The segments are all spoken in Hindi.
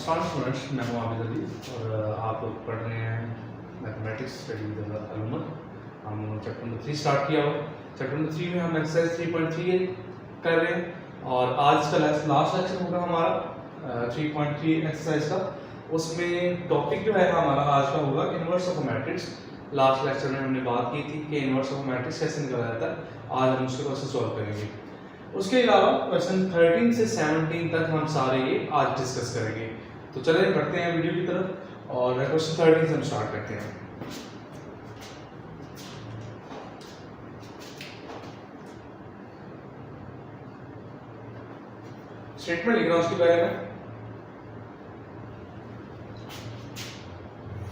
नमस्कार स्टूडेंट्स, मैं हूं आबिद अली और आप लोग पढ़ रहे हैं मैथमेटिक्स स्टडी विद अलूमन। हम चैप्टर नंबर 3 स्टार्ट किया हुआ। चैप्टर नंबर 3 में हम एक्सरसाइज 3.3 कर रहे हैं और आज का लास्ट लेक्चर होगा हमारा 3.3 एक्सरसाइज का। उसमें टॉपिक जो है हमारा आज का होगा inverse of matrix. Last lecture में हमने बात की थी कि इनवर्स ऑफ मैट्रिक्स कैसे निकाला जाता है। आज हम उसके क्वेश्चन सॉल्व करेंगे। उसके अलावा क्वेश्चन 13 से 17 तक हम सारे ये आज डिस्कस करेंगे। तो चलिए बढ़ते हैं वीडियो की तरफ और क्वेश्चन 13 से हम स्टार्ट करते हैं। स्टेटमेंट लिख रहा हूं उसके बारे में।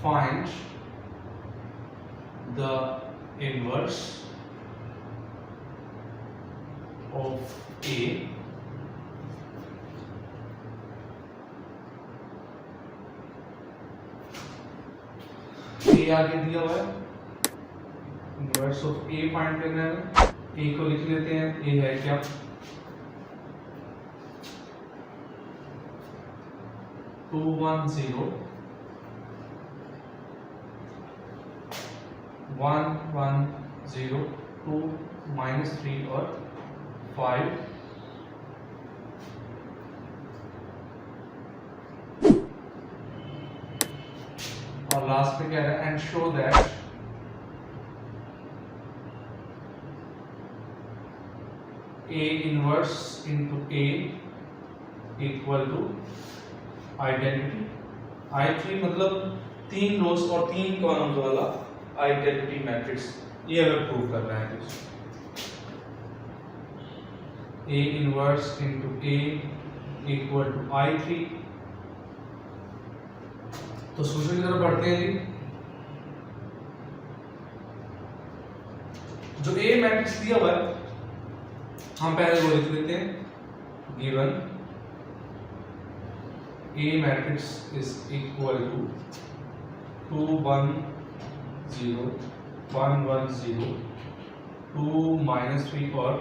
Find the inverse of A आगे दिया हुआ है। इनवर्स ऑफ A फाइंड करना है। A को लिख लेते हैं। A है क्या? टू वन जीरो 1 1 0 2 -3 और 5 और लास्ट पे क्या है? And show that A inverse into A equal to identity I3 मतलब 3 रोज और 3 कॉलम्स वाला आइडेंटिटी मैट्रिक्स। ये हमें प्रूव करना है। A inverse into A equal to I3। तो सोल्यूशन की तरफ बढ़ते हैं जी। जो A मैट्रिक्स दिया हुआ है हम पहले वो लिख लेते हैं। Given A matrix is equal to 2 1 0 1 1 0 2 -3 और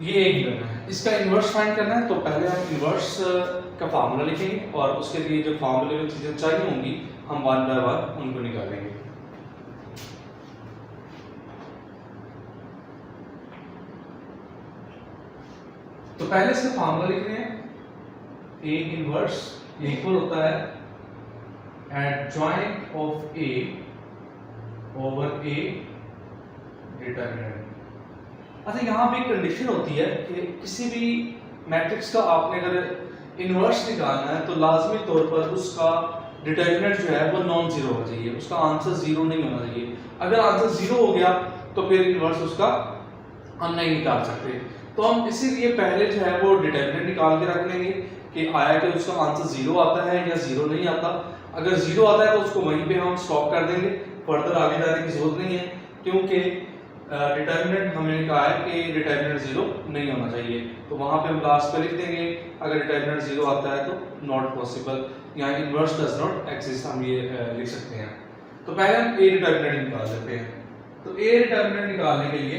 ये एक गिवन है। इसका इन्वर्स फाइंड करना है तो पहले हम इन्वर्स का फार्मूला लिखेंगे और उसके लिए जो फार्मूले में चीजें चाहिए होंगी हम वन बाय वन उनको निकालेंगे। तो पहले इसका फार्मूला लिख रहे हैं। A इनवर्स इक्वल होता है adjoint of A over A determinant. अच्छा, यहाँ पे एक कंडीशन होती है कि किसी भी मैट्रिक्स का आपने अगर इनवर्स निकालना है तो लाजमी तौर पर उसका डिटरमिनेंट जो है वो नॉन जीरो होना चाहिए। उसका आंसर जीरो नहीं होना चाहिए। अगर आंसर जीरो हो गया तो फिर इनवर्स उसका हम नहीं निकाल सकते। तो हम इसीलिए पहले जो है वो डिटरमिनेंट निकाल के रख लेंगे कि आया कि उसका आंसर जीरो आता है या जीरो नहीं आता। अगर जीरो आता है तो उसको वहीं पे हम स्टॉप कर देंगे, फर्दर आगे जाने की जरूरत नहीं है, क्योंकि डिटरमिनेंट हमने कहा है कि डिटरमिनेंट जीरो नहीं होना चाहिए। तो वहां पे हम लास्ट पे लिख देंगे अगर डिटरमिनेंट जीरो आता है तो नॉट पॉसिबल, यहाँ इनवर्स डज नॉट एग्जिस्ट हम ये लिख सकते हैं। तो पहले हम ए डिटरमिनेंट निकाल लेते हैं। तो ए डिटरमिनेंट निकालने के लिए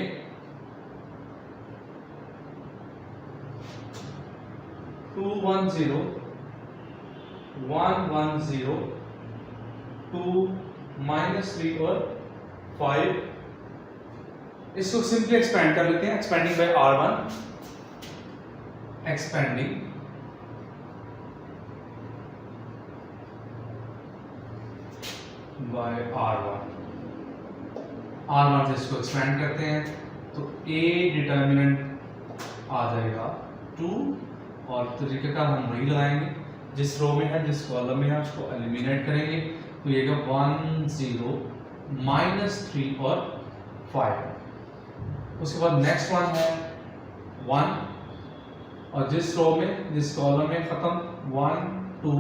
टू वन जीरो 1 1 0 2 -3 और 5 इसको सिंपली एक्सपेंड कर लेते हैं। Expanding bye R1 expanding bye R1 से इसको एक्सपेंड करते हैं तो A डिटरमिनेंट आ जाएगा 2 और तरीका हम वही लगाएंगे जिस रो में है, जिस कॉलम में है उसको एलिमिनेट करेंगे तो ये 1 0 -3 और 5। उसके बाद नेक्स्ट वन है 1 और जिस रो में जिस कॉलम में खत्म 1 2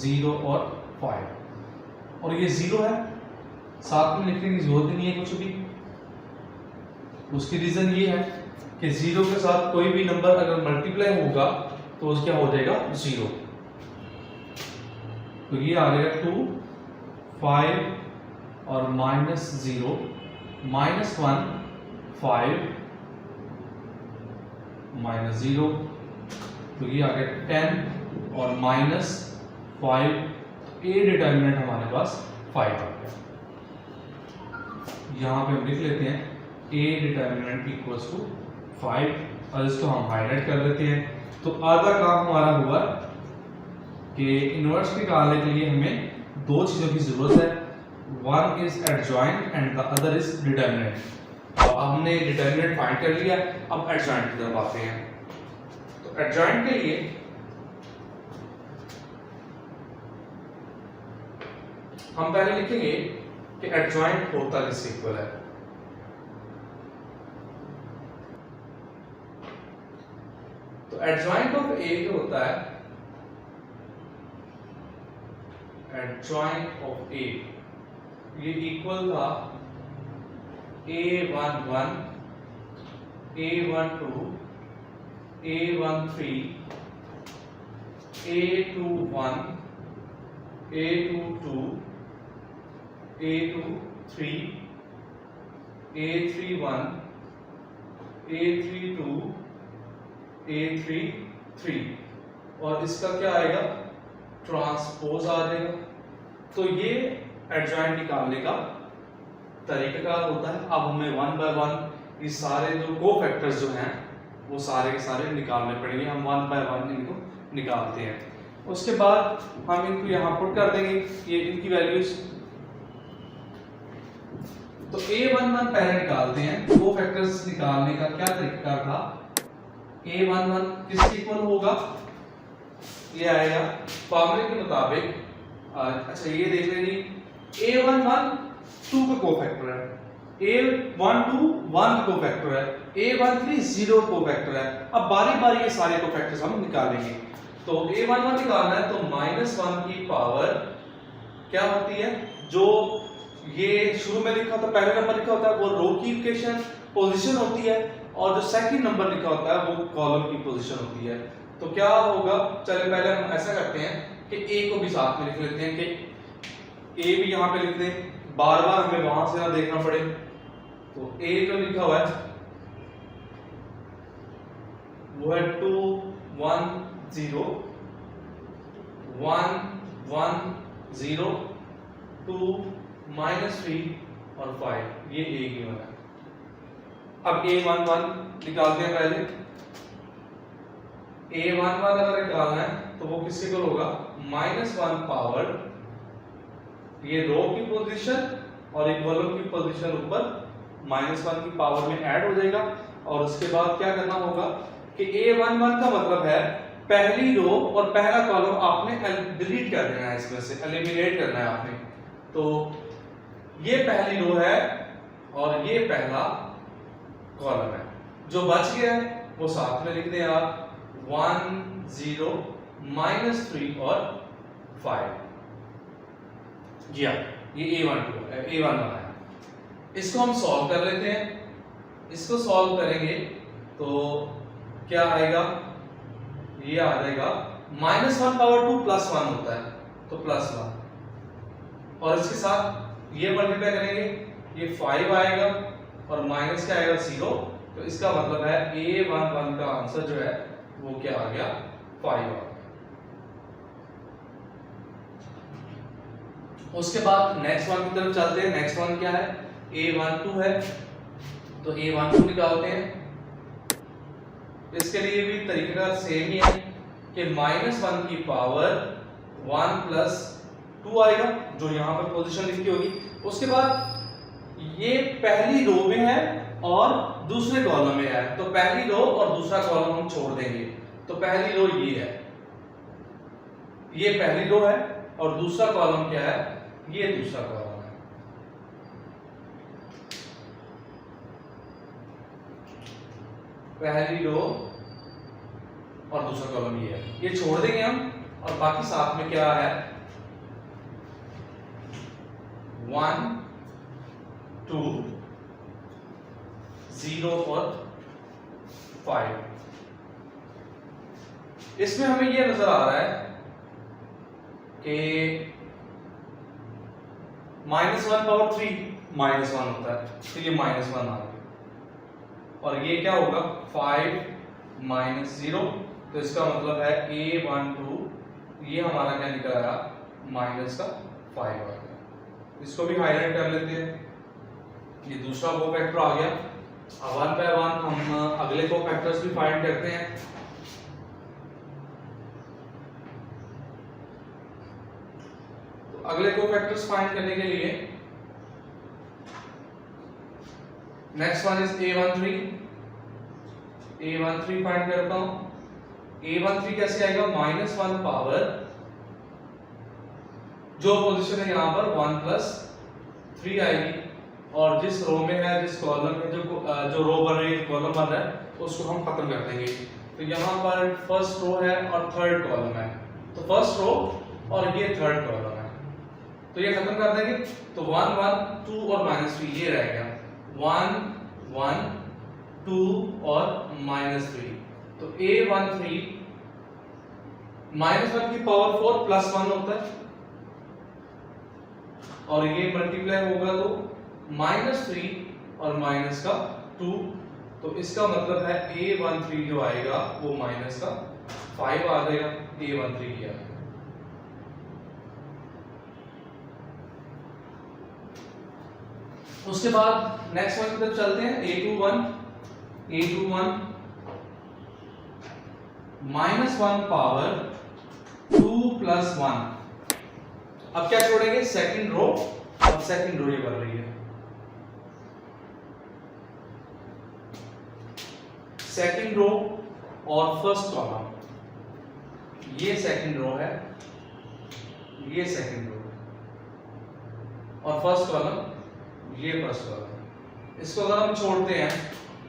0 और 5 और ये 0 है, साथ में लिखने की जरूरत नहीं है कुछ भी। उसकी रीजन ये है कि 0 के साथ कोई भी नंबर अगर मल्टीप्लाई होगा तो उसका क्या हो जाएगा 0। तो ये आ जाएगा 2 5 और -0 -1 5 -0, तो ये आ गया 10 और -5, ए डिटर्मिनेंट हमारे पास 5 आ गया। यहाँ पे हम लिख लेते हैं ए डिटर्मिनेंट इक्वल्स टू 5 और इसको हम हाईलाइट कर लेते हैं। तो आधा काम हमारा हुआ कि इन्वर्स निकालने के लिए हमें दो चीज़ों की ज़रूरत है, one is adjoint and the other is determinant. तो हमने डिटर्मिनेंट फाइंड कर लिया, अब एडजॉइंट की तरफ आते हैं। तो एडजॉइंट के लिए हम पहले लिखेंगे कि एडजॉइंट होता किससे इक्वल है। तो एडजॉइंट ऑफ ए जो होता है, एडजॉइंट ऑफ ए ये इक्वल था A11, A12, A13, A21, A22, A23, A31, A32, A33 और इसका क्या आएगा, ट्रांसपोज आ जाएगा। तो ये एडजॉइंट निकालने का तरीका होता है। अब हमें वन बाय वन ये सारे जो कोफैक्टर्स जो हैं वो सारे के सारे निकालने पड़ेंगे। हम वन बाय वन इनको निकालते हैं, उसके बाद हम इनको यहाँ पुट कर देंगे ये इनकी वैल्यूज। तो A11 पहले निकालते हैं। कोफैक्टर्स निकालने का क्या तरीका था, A11 किसके इक्वल होगा, ये आएगा फॉर्मूले के मुताबिक। अच्छा ये देख लेंगे A11 2 का कोफैक्टर है, A12 1 का कोफैक्टर है, A13 0 कोफैक्टर है। अब बारी बारी ये सारे कोफैक्टर्स हम निकालेंगे। तो A11 निकालना है तो -1 की पावर क्या होती है, जो ये शुरू में लिखा था पहले नंबर लिखा होता है वो रो की इक्वेशन पोजीशन होती है, और जो सेकंड नंबर लिखा होता है वो कॉलम की पोजीशन होती है। तो क्या होगा, चलिए पहले हम ऐसा करते हैं कि ए को भी साथ में लिख लेते हैं, कि ए भी यहाँ पे लिख दें, बार बार हमें वहां से ना देखना पड़े। तो ए जो लिखा हुआ है वो है 2 1 0 1 1 0 2 -3 और 5, ये ए गिवन है। अब A11 निकालते हैं पहले। A11 अगर निकालना है तो वो किसके इक्वल होगा, -1 पावर ये रो की पोजीशन और एक कॉलम की पोजीशन ऊपर -1 की पावर में ऐड हो जाएगा। और उसके बाद क्या करना होगा कि A11 का मतलब है पहली रो और पहला कॉलम आपने डिलीट कर देना है, इसमें से एलिमिनेट करना है आपने। तो ये पहली रो है और ये पहला कॉलम है, जो बच गया है वो साथ में लिख दें आप, 1 0 -3 और 5। जी हाँ, ये A11 है। इसको हम सॉल्व कर लेते हैं। इसको सॉल्व करेंगे तो क्या आएगा, ये आ जाएगा -1 पावर 2 +1 होता है, तो +1 और इसके साथ ये मल्टीप्लाई करेंगे, ये 5 आएगा और माइनस क्या आएगा 0। तो इसका मतलब है A11 का आंसर जो है वो क्या आ गया, 5 आ गया। उसके बाद नेक्स्ट वन की तरफ चलते हैं। नेक्स्ट वन क्या है, A12 है, तो A12 निकालते हैं। इसके लिए भी तरीका सेम ही है कि -1 की पावर 1 + 2 आएगा, जो यहाँ पर पोजीशन लिखी होगी। उसके बाद ये पहली रो में है और दूसरे कॉलम में है, तो पहली रो और दूसरा कॉलम हम छोड़ देंगे। तो पहली रो ये है, ये पहली रो है और दूसरा कॉलम क्या है, ये दूसरा कॉलम है। पहली रो और दूसरा कॉलम ये है, ये छोड़ देंगे हम और बाकी साथ में क्या है, 1 2 0 और 5। इसमें हमें ये नजर आ रहा है कि -1 पावर 3 -1 होता है, तो ये -1 आ गया। और ये क्या होगा, 5 -0, तो इसका मतलब है A12 ये हमारा क्या निकल आया माइनस का 5 आ गया। इसको भी हाईलाइट कर लेते हैं, ये दूसरा कोफैक्टर आ गया। अब वन बाय वन हम अगले कोफैक्टर्स भी फाइंड करते हैं। तो अगले कोफैक्टर्स फाइंड करने के लिए next one is A13 find करता हूं। A13 कैसे आएगा, -1 पावर जो पोजीशन है यहां पर 1 + 3 आएगी, और जिस रो में है जिस कॉलम में जो रो बन रही है कॉलम बन रहा है उसको हम खत्म कर देंगे। तो यहाँ पर फर्स्ट रो है और थर्ड कॉलम है, तो फर्स्ट रो और ये थर्ड कॉलम है, तो ये खत्म कर देंगे। तो 1 1 2 और -3 ये रह गया, 1 1 2 और -3। तो A13 -1 की पावर 4 + 1 होता है, और ये मल्टीप्लाई होगा तो -3 और -2, तो इसका मतलब है A13 जो आएगा वो -5 आ जाएगा। A13 क्या है, उसके बाद नेक्स्ट वन की तरफ चलते हैं। A21 -1 power 2 + 1। अब क्या छोड़ेंगे, सेकंड रो। अब सेकंड रो ये बन रही है, सेकंड रो और फर्स्ट कॉलम, ये सेकंड रो है, ये सेकंड रो है, और फर्स्ट कॉलम ये फर्स्ट कॉलम। इसको अगर हम छोड़ते हैं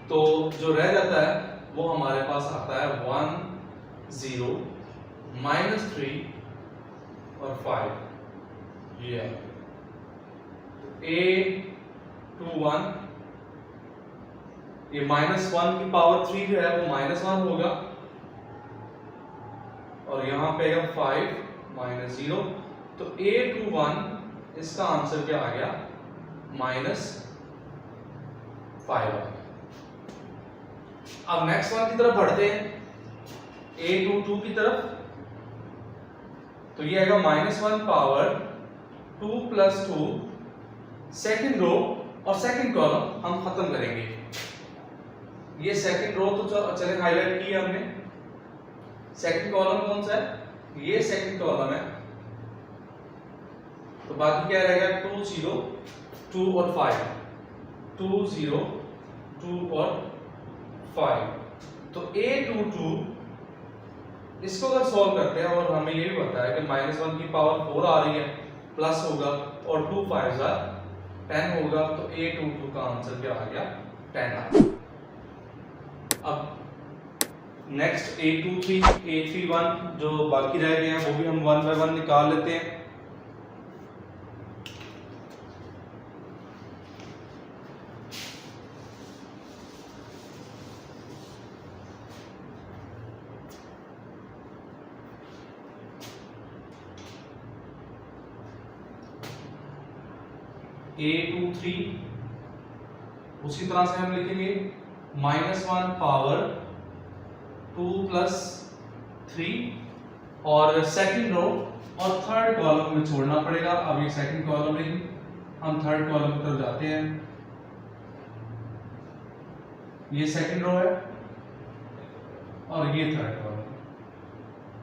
तो जो रह जाता है वो हमारे पास आता है 1 0 -3 और 5, ये है A21। ये -1 की पावर 3 जो है वो -1 होगा, और यहां पे आएगा 5 -0, तो A21 इसका आंसर क्या आ गया, -5 आ गया। अब नेक्स्ट वन की तरफ बढ़ते हैं, A22 की तरफ। तो ये आएगा -1 पावर 2 + 2, सेकंड रो और सेकंड कॉलम हम खत्म करेंगे। ये सेकंड रो तो चले हाईलाइट किया हमने। सेकंड कॉलम कौन सा है, ये सेकंड कॉलम है, तो बाकी क्या रहेगा 2 0 2 और 5, 2 0 2 और 5। तो A22 इसको अगर सॉल्व करते हैं, और हमें ये भी पता है कि -1 की पावर 4 आ रही है, प्लस होगा, और 2 5 10 होगा, तो A22 का आंसर क्या आ गया, 10 आ गया। अब नेक्स्ट A23 A31 जो बाकी रह गए हैं वो भी हम 1 बाय 1 निकाल लेते हैं। A23 उसी तरह से हम लिखेंगे -1 पावर 2 + 3, और सेकंड रो और थर्ड कॉलम में छोड़ना पड़ेगा। अब ये सेकंड कॉलम नहीं, हम थर्ड कॉलम की तरफ जाते हैं। ये सेकंड रो है और ये थर्ड कॉलम,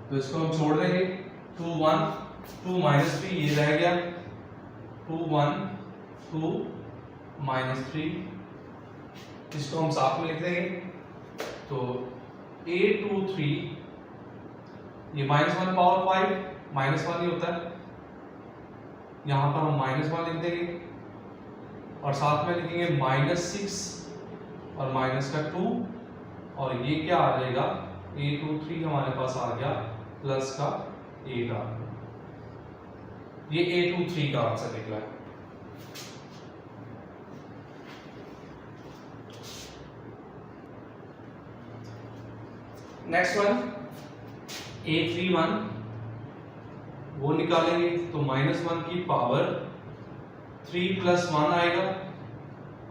तो इसको हम छोड़ देंगे। 2 1 2 -3 ये रह गया, 2 1 2 -3, इसको हम साथ में लिख देंगे। तो A23 ये -1 पावर 5 -1 ही होता है, यहां पर हम -1 लिख देंगे, और साथ में लिखेंगे -6 और -2, और ये क्या आ जाएगा, A23 हमारे पास आ गया प्लस का 8 आ गया। ये A23 का आंसर निकला है। नेक्स्ट वन A31 वो निकालेंगे, तो -1 की पावर 3 + 1 आएगा,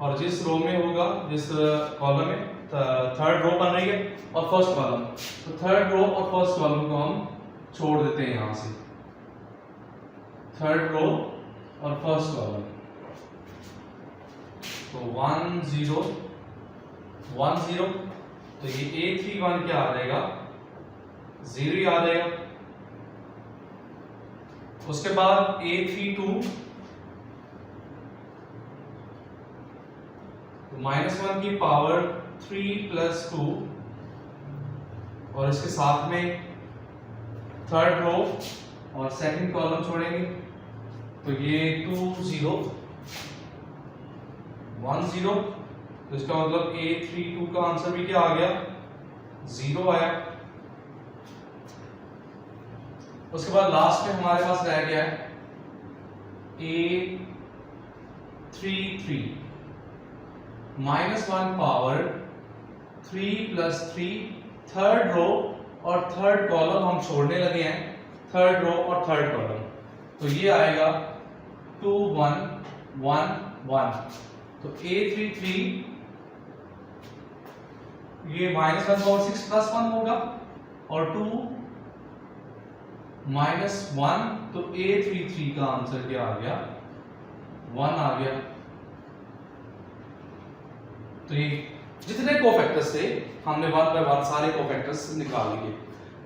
और जिस रो में होगा जिस कॉलम में थर्ड रो बन रही है और फर्स्ट कॉलम, तो थर्ड रो और फर्स्ट कॉलम को हम छोड़ देते हैं यहां से, थर्ड रो और फर्स्ट कॉलम, तो 1 0 1 0, तो ये A31 क्या आ जाएगा, 0 ही आ जाएगा। उसके बाद A32 -1 की पावर 3 + 2 और इसके साथ में थर्ड रो और सेकंड कॉलम छोड़ेंगे, तो ये 2 0 1 0, तो इसका मतलब A32 का आंसर भी क्या आ गया, 0 आया। उसके बाद लास्ट में हमारे पास रह गया है A33 -1 पावर 3 + 3, थर्ड रो और थर्ड कॉलम हम छोड़ने लगे हैं, थर्ड रो और थर्ड कॉलम, तो ये आएगा 2 1 1 1, तो A33 ये -1 पावर 6 + 1 होगा और 2 -1, तो A33 का आंसर क्या आ गया, 1 आ गया। तो ये जितने कोफैक्टर्स थे हमने 1 बाय 1 सारे कोफैक्टर्स निकाल लिए।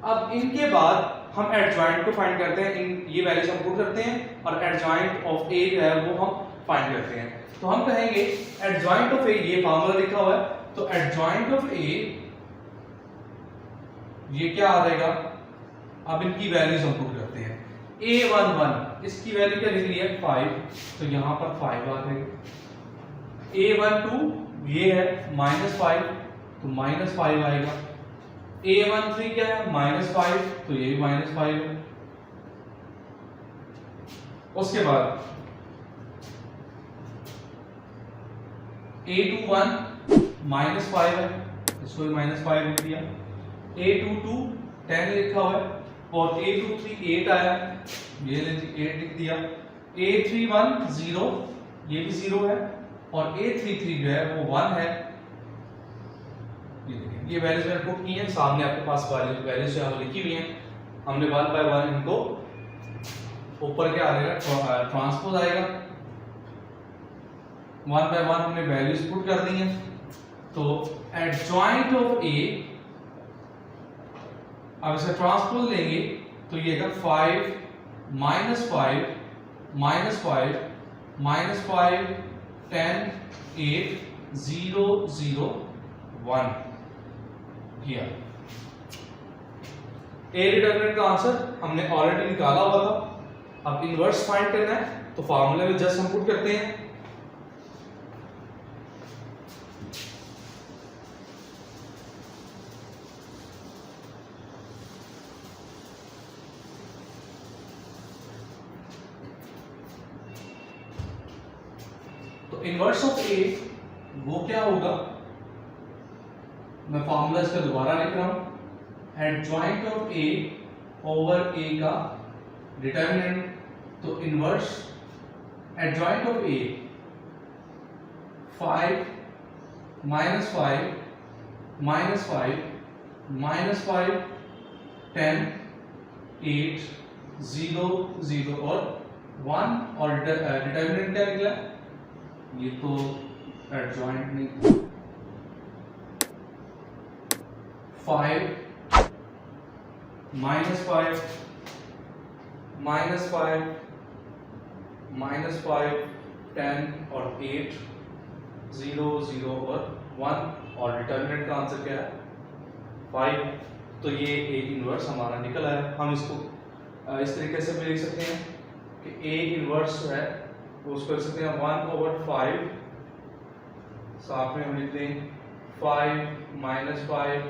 अब इनके बाद हम एडजॉइंट को फाइंड करते हैं, इन ये वैल्यूज हम पुट करते हैं और एडजॉइंट ऑफ ए जो है वो हम फाइंड करते हैं। तो हम कहेंगे एडजॉइंट ऑफ ए, ये फार्मूला लिखा हुआ है, तो एडजॉइंट ऑफ ए ये क्या आ जाएगा, अब इनकी वैल्यूज हम पुट करते हैं। A11 इसकी वैल्यू क्या लिख ली है, 5, तो यहां पर 5 आ जाएगा। A12 ये है -5, तो -5 आएगा। A13 क्या है, -5, तो ये भी -5 है। उसके बाद A21 -5 है, इसको भी -5 लिख दिया। A22 10 लिखा हुआ है और A23 8 आया, ये 8 लिख दिया। A31 0, ये भी 0 है और A33 जो है वो 1 है। ये वैल्यूज मैंने पुट की हैं, सामने आपके पास वैल्यूज यहाँ लिखी हुई हैं। हमने 1 बाय 1 इनको ऊपर क्या आएगा, ट्रांसपोज आएगा। 1 बाय 1 हमने वैल्यूज पुट कर दी हैं, तो एडजॉइंट ऑफ ए, अब इसे ट्रांसपोज लेंगे तो ये 5 -5 -5 -5 10 8 0 0 1 किया। ए डिटरमिनेंट का आंसर हमने ऑलरेडी निकाला हुआ था। अब इनवर्स फाइंड करना है, तो फार्मूले में जस्ट हम पुट करते हैं। तो इनवर्स ऑफ ए वो क्या होगा, मैं फार्मूला इसका दोबारा लिख रहा हूं। एडजॉइंट ऑफ ए ओवर ए का डिटरमिनेंट, तो इनवर्स एडजॉइंट ऑफ ए 5 -5 -5 -5 10 8 0 0 और 1, और डिटरमिनेंट क्या निकला, ये तो एडजॉइंट नहीं, 5 -5 -5 -5 10 और 8 0 0 और 1, और डिटरमिनेंट का आंसर क्या है, 5। तो ये ए इनवर्स हमारा निकल आया। हम इसको इस तरीके से भी लिख सकते हैं कि ए इनवर्स है वो उसको लिख सकते हैं 1/5, साथ में हम लिख दें 5 -5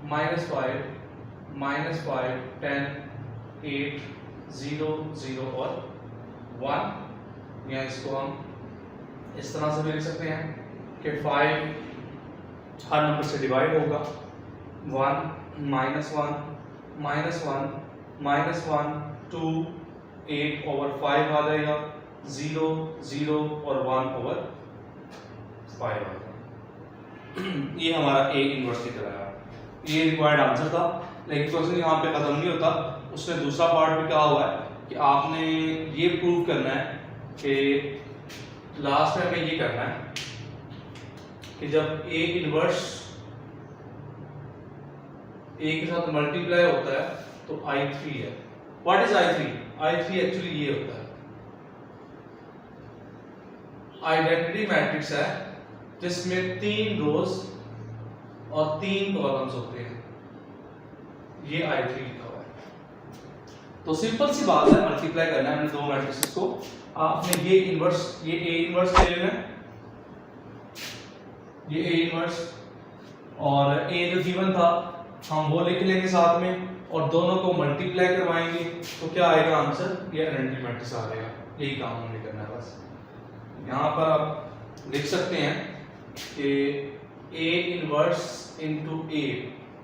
-5 -5 10 8 0 0 और 1, या इसको हम इस तरह से भी लिख सकते हैं कि 5 हर नंबर से डिवाइड होगा, 1 -1 -1 -1 2 8/5 आ जाएगा, 0 0 और 1/5 आ जाएगा। ये हमारा ए इनवर्स निकल आया। ये रिक्वायर्ड आंसर था, लेकिन क्वेश्चन यहाँ पे खत्म नहीं होता, उसमें दूसरा पार्ट भी कहा हुआ है कि आपने ये प्रूव करना है कि लास्ट में हमें ये करना है कि जब ए इनवर्स ए के साथ मल्टीप्लाई होता है तो I3 है। What is I3? I3 actually ये होता है, आइडेंटिटी मैट्रिक्स है जिसमें 3 रोज और 3 कॉलम्स होते हैं, ये I3 लिखा हुआ है। तो सिंपल सी बात है, मल्टीप्लाई करना है हमने दो मैट्रिक्स को। आपने ये इनवर्स, ये ए इनवर्स ले लेना है, ये ए इनवर्स, और ए जो गिवन था हम वो लिख लेंगे साथ में, और दोनों को मल्टीप्लाई करवाएंगे तो क्या आएगा आंसर? ये आइडेंटिटी मैट्रिक्स आ जाएगा। यही काम हमने करना है बस। यहाँ पर आप लिख सकते हैं कि ए इनवर्स इनटू ए,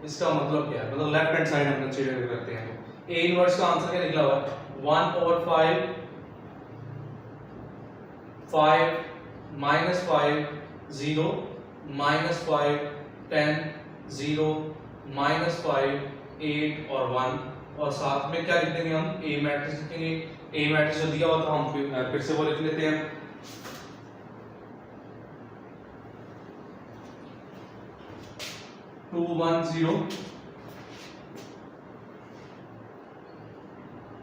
इसका मतलब क्या है? मतलब लेफ्ट हैंड साइड हम कंसीडर करते हैं तो ए इनवर्स का आंसर क्या निकला हुआ है? 1/5 -5 0 -5 10 0 -5 8 और 1, और साथ में क्या लिख देंगे हम? ए मैट्रिक्स लिखेंगे। ए मैट्रिक्स जो दिया हुआ था हम फिर से वो लिख लेते हैं। टू 1 0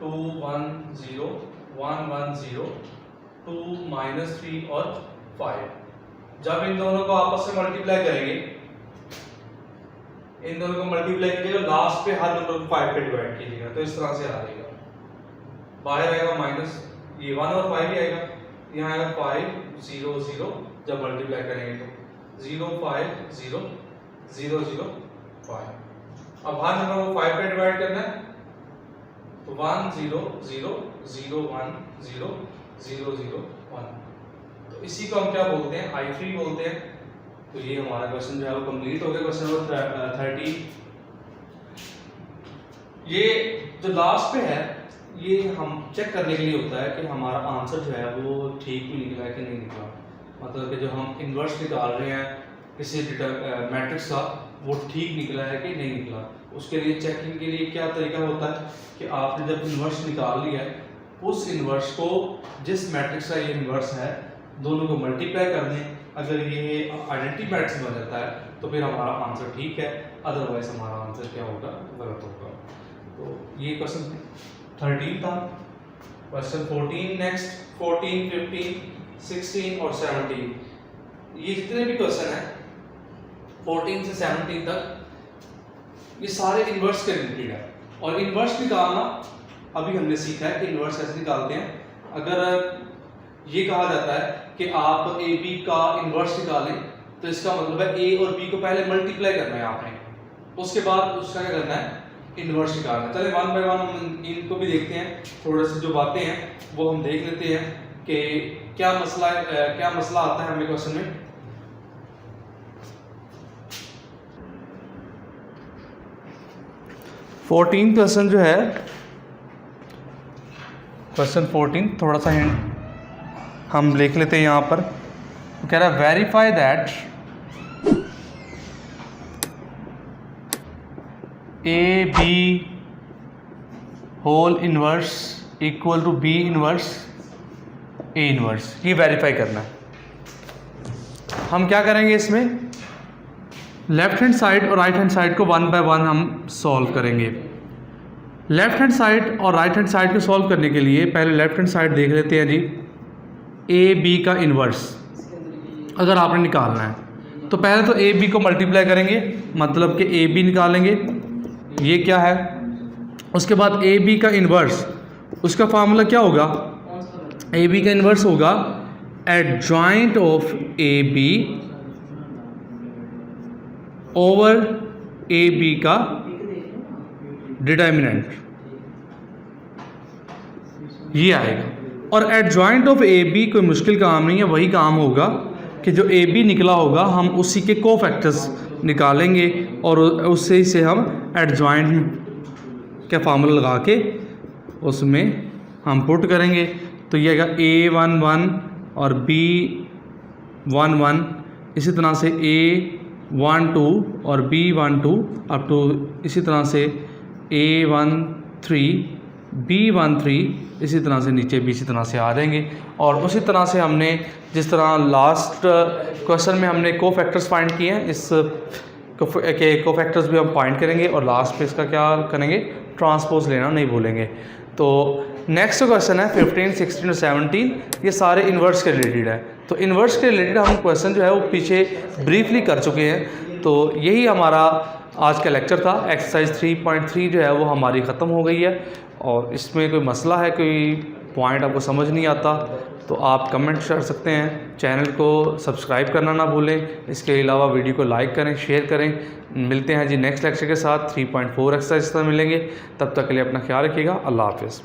2 1 0 1 1 0 2 -3 और 5। जब इन दोनों को आपस में मल्टीप्लाई करेंगे, इन दोनों को मल्टीप्लाई कीजिएगा, लास्ट पे हर नंबर को 5 पे डिवाइड कीजिएगा, तो इस तरह से आ जाएगा। बाहर आएगा माइनस, ये 1 और 5 ही आएगा, यहाँ आएगा 5 0 0, जब मल्टीप्लाई करेंगे तो 0 5 0 0 0 5। अब हर नंबर को 5 पे डिवाइड करना है, तो 1 0 0 0 1 0 0 0 1। तो इसी को हम क्या बोलते हैं? I3 बोलते हैं। तो ये हमारा क्वेश्चन जो है वो कंप्लीट हो गया, क्वेश्चन नंबर 30। ये जो लास्ट पे है ये हम चेक करने के लिए होता है कि हमारा आंसर जो है वो ठीक भी निकला है कि नहीं निकला। मतलब कि जो हम इन्वर्स निकाल रहे हैं किसी मैट्रिक्स का, वो ठीक निकला है कि नहीं निकला। उसके लिए चेकिंग के लिए क्या तरीका होता है कि आपने जब इन्वर्स निकाल लिया है, उस इन्वर्स को जिस मैट्रिक्स का ये इन्वर्स है दोनों को मल्टीप्लाई कर दें। अगर ये आइडेंटिटी मैट्रिक्स बन जाता है तो फिर हमारा आंसर ठीक है, अदरवाइज हमारा आंसर क्या होगा? गलत होगा। तो ये क्वेश्चन 13 था। क्वेश्चन 14 नेक्स्ट, 14 15 16 और 17, ये जितने भी क्वेश्चन हैं 14 से 17 तक ये सारे इन्वर्स के रिलेटेड है। और इन्वर्स निकालना अभी हमने सीखा है कि इन्वर्स कैसे निकालते हैं। अगर ये कहा जाता है कि आप ए बी का इन्वर्स निकालें, तो इसका मतलब है ए और बी को पहले मल्टीप्लाई करना है आपने, उसके बाद उसका क्या करना है? इन्वर्स निकालना है। चले 1 बाय 1 हम इनको भी देखते हैं, थोड़े से जो बातें हैं वो हम देख लेते हैं कि क्या मसला आता है हमें क्वेश्चन में। फोर्टीन क्वेश्चन जो है, क्वेश्चन 14 थोड़ा सा हिंट हम लिख लेते हैं यहाँ पर। कह रहा है verify that A B whole inverse equal to B inverse A inverse, ये वेरीफाई करना है। हम क्या करेंगे इसमें? लेफ्ट हैंड साइड और राइट हैंड साइड को 1 बाय 1 हम सॉल्व करेंगे। लेफ्ट हैंड साइड और राइट हैंड साइड को सॉल्व करने के लिए पहले लेफ्ट हैंड साइड देख लेते हैं जी। ए बी का इन्वर्स अगर आपने निकालना है तो पहले तो ए बी को मल्टीप्लाई करेंगे, मतलब कि ए बी निकालेंगे, ये क्या है। उसके बाद ए बी का इन्वर्स, उसका फार्मूला क्या होगा? ए बी का इन्वर्स होगा adjoint of A B over A B का डिटर्मिनेंट, ये आएगा। और एडजॉइंट ऑफ ए बी कोई मुश्किल काम नहीं है, वही काम होगा कि जो ए बी निकला होगा हम उसी के कोफैक्टर्स निकालेंगे और उससे से हम एडजॉइंट का फार्मूला लगा के उसमें हम पुट करेंगे। तो ये आएगा A11 और B11, इसी तरह से 1 2 और B1 2 अप टू इसी तरह से A1 3 B1 3 इसी तरह से नीचे भी इसी तरह से आ जाएंगे। और उसी तरह से हमने जिस तरह लास्ट क्वेश्चन में हमने कोफैक्टर्स फाइंड किए हैं, इस के कोफैक्टर्स भी हम फाइंड करेंगे और लास्ट पे इसका क्या करेंगे, ट्रांसपोज लेना नहीं भूलेंगे। तो नेक्स्ट क्वेश्चन है 15, 16 और 17, ये सारे इन्वर्स के रिलेटेड है। तो इन्वर्स के रिलेटेड हम क्वेश्चन जो है वो पीछे ब्रीफली कर चुके हैं। तो यही हमारा आज का लेक्चर था। एक्सरसाइज 3.3 जो है वो हमारी ख़त्म हो गई है। और इसमें कोई मसला है, कोई पॉइंट आपको समझ नहीं आता तो आप कमेंट कर सकते हैं। चैनल को सब्सक्राइब करना ना भूलें। इसके अलावा वीडियो को लाइक करें, शेयर करें। मिलते हैं जी नेक्स्ट लेक्चर के साथ 3.4 एक्सरसाइज मिलेंगे। तब तक के लिए अपना ख्याल रखिएगा। अल्लाह हाफ़िज़।